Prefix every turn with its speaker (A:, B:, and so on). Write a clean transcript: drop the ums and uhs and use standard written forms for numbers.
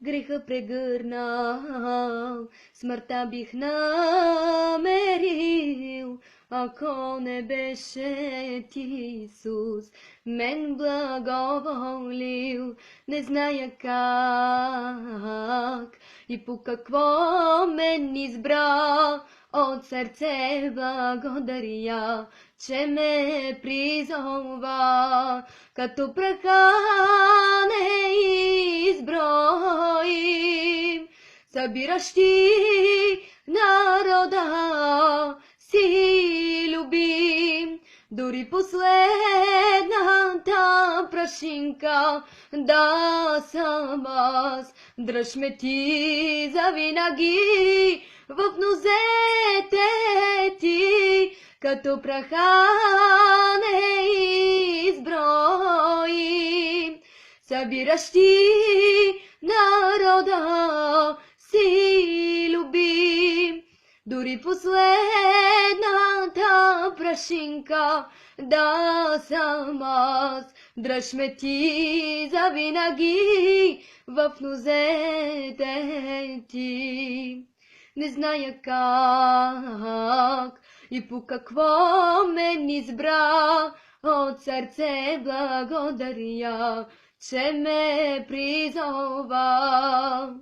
A: Греха прегърнал, смъртта бих намерил, ако не беше ти, Исус, мен благоволил. Не зная как и по какво мен избра, от сърце благодаря, че ме призова, като праха не изброим, събиращи народа си любим. Дори последната прашинка да съм аз, дръж ме ти завинаги в нозете ти, като праха не изброим, събиращи народа си любим. Дори последната прашинка да съм аз, дръж ме ти завинаги в нозете ти. Не зная как и по какво мен избра, от сърце благодаря, че ме призова.